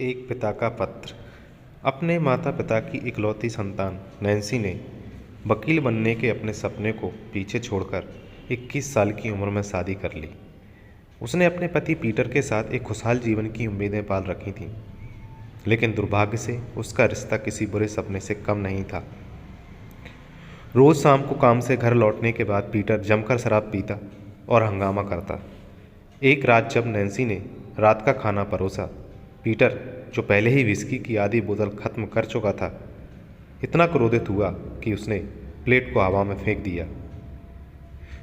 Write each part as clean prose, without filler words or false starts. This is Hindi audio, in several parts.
एक पिता का पत्र। अपने माता पिता की इकलौती संतान नैन्सी ने वकील बनने के अपने सपने को पीछे छोड़कर 21 साल की उम्र में शादी कर ली। उसने अपने पति पीटर के साथ एक खुशहाल जीवन की उम्मीदें पाल रखी थीं, लेकिन दुर्भाग्य से उसका रिश्ता किसी बुरे सपने से कम नहीं था। रोज़ शाम को काम से घर लौटने के बाद पीटर जमकर शराब पीता और हंगामा करता। एक रात जब नैन्सी ने रात का खाना परोसा, पीटर, जो पहले ही विस्की की आधी बोतल खत्म कर चुका था, इतना क्रोधित हुआ कि उसने प्लेट को हवा में फेंक दिया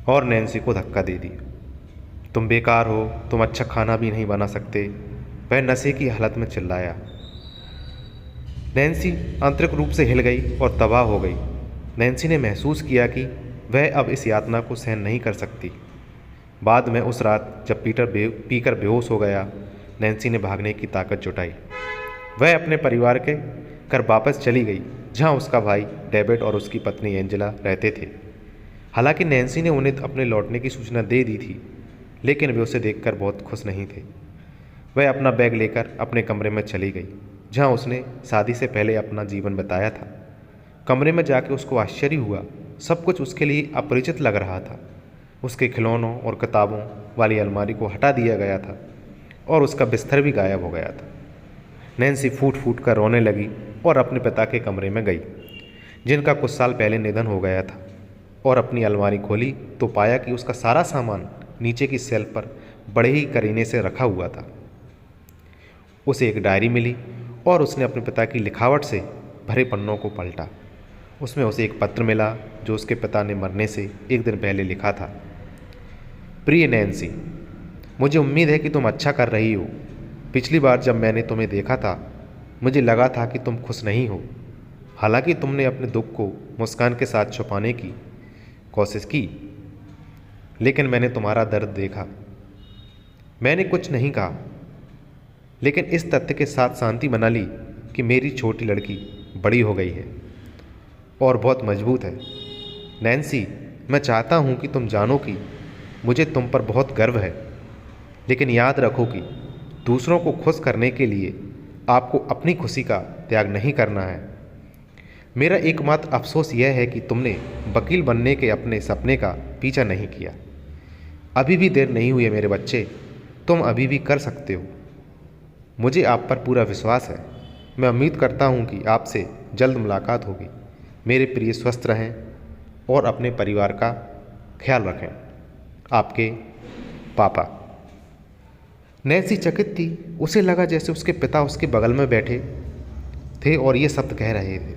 और नैन्सी को धक्का दे दिया। तुम बेकार हो, तुम अच्छा खाना भी नहीं बना सकते, वह नशे की हालत में चिल्लाया। नैन्सी आंतरिक रूप से हिल गई और तबाह हो गई। नैन्सी ने महसूस किया कि वह अब इस यातना को सहन नहीं कर सकती। बाद में उस रात जब पीटर पीकर बेहोश हो गया, नैन्सी ने भागने की ताकत जुटाई। वह अपने परिवार के घर वापस चली गई, जहां उसका भाई डेविड और उसकी पत्नी एंजेला रहते थे। हालांकि नैन्सी ने उन्हें अपने लौटने की सूचना दे दी थी, लेकिन वे उसे देखकर बहुत खुश नहीं थे। वह अपना बैग लेकर अपने कमरे में चली गई, जहां उसने शादी से पहले अपना जीवन बिताया था। कमरे में जाकर उसको आश्चर्य हुआ। सब कुछ उसके लिए अपरिचित लग रहा था। उसके खिलौनों और किताबों वाली अलमारी को हटा दिया गया था और उसका बिस्तर भी गायब हो गया था। नैन्सी फूट फूट कर रोने लगी और अपने पिता के कमरे में गई, जिनका कुछ साल पहले निधन हो गया था, और अपनी अलमारी खोली तो पाया कि उसका सारा सामान नीचे की शेल्फ पर बड़े ही करीने से रखा हुआ था। उसे एक डायरी मिली और उसने अपने पिता की लिखावट से भरे पन्नों को पलटा। उसमें उसे एक पत्र मिला जो उसके पिता ने मरने से एक दिन पहले लिखा था। प्रिय नैन्सी, मुझे उम्मीद है कि तुम अच्छा कर रही हो। पिछली बार जब मैंने तुम्हें देखा था, मुझे लगा था कि तुम खुश नहीं हो। हालांकि तुमने अपने दुख को मुस्कान के साथ छुपाने की कोशिश की, लेकिन मैंने तुम्हारा दर्द देखा। मैंने कुछ नहीं कहा, लेकिन इस तथ्य के साथ शांति बना ली कि मेरी छोटी लड़की बड़ी हो गई है और बहुत मजबूत है। नैन्सी, मैं चाहता हूँ कि तुम जानो कि मुझे तुम पर बहुत गर्व है, लेकिन याद रखो कि दूसरों को खुश करने के लिए आपको अपनी खुशी का त्याग नहीं करना है। मेरा एकमात्र अफसोस यह है कि तुमने वकील बनने के अपने सपने का पीछा नहीं किया। अभी भी देर नहीं हुई है मेरे बच्चे, तुम अभी भी कर सकते हो। मुझे आप पर पूरा विश्वास है। मैं उम्मीद करता हूँ कि आपसे जल्द मुलाकात होगी। मेरे प्रिय, स्वस्थ रहें और अपने परिवार का ख्याल रखें। आपके पापा। नैन्सी चकित थी। उसे लगा जैसे उसके पिता उसके बगल में बैठे थे और ये शब्द कह रहे थे।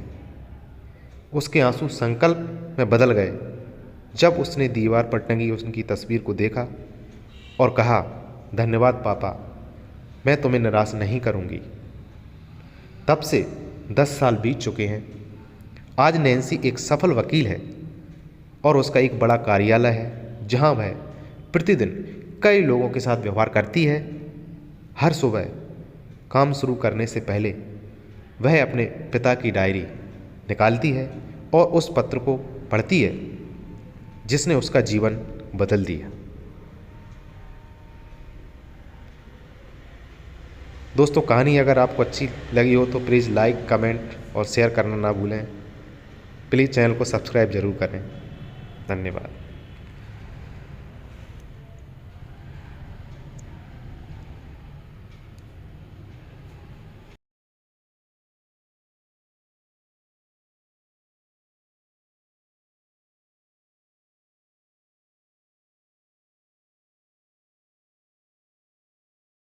उसके आंसू संकल्प में बदल गए जब उसने दीवार पर टंगी उनकी तस्वीर को देखा और कहा, धन्यवाद पापा, मैं तुम्हें निराश नहीं करूंगी। तब से 10 साल बीत चुके हैं। आज नैन्सी एक सफल वकील है और उसका एक बड़ा कार्यालय है, जहां वह प्रतिदिन कई लोगों के साथ व्यवहार करती है। हर सुबह काम शुरू करने से पहले वह अपने पिता की डायरी निकालती है और उस पत्र को पढ़ती है जिसने उसका जीवन बदल दिया। दोस्तों, कहानी अगर आपको अच्छी लगी हो तो प्लीज़ लाइक, कमेंट और शेयर करना ना भूलें। प्लीज़ चैनल को सब्सक्राइब ज़रूर करें। धन्यवाद।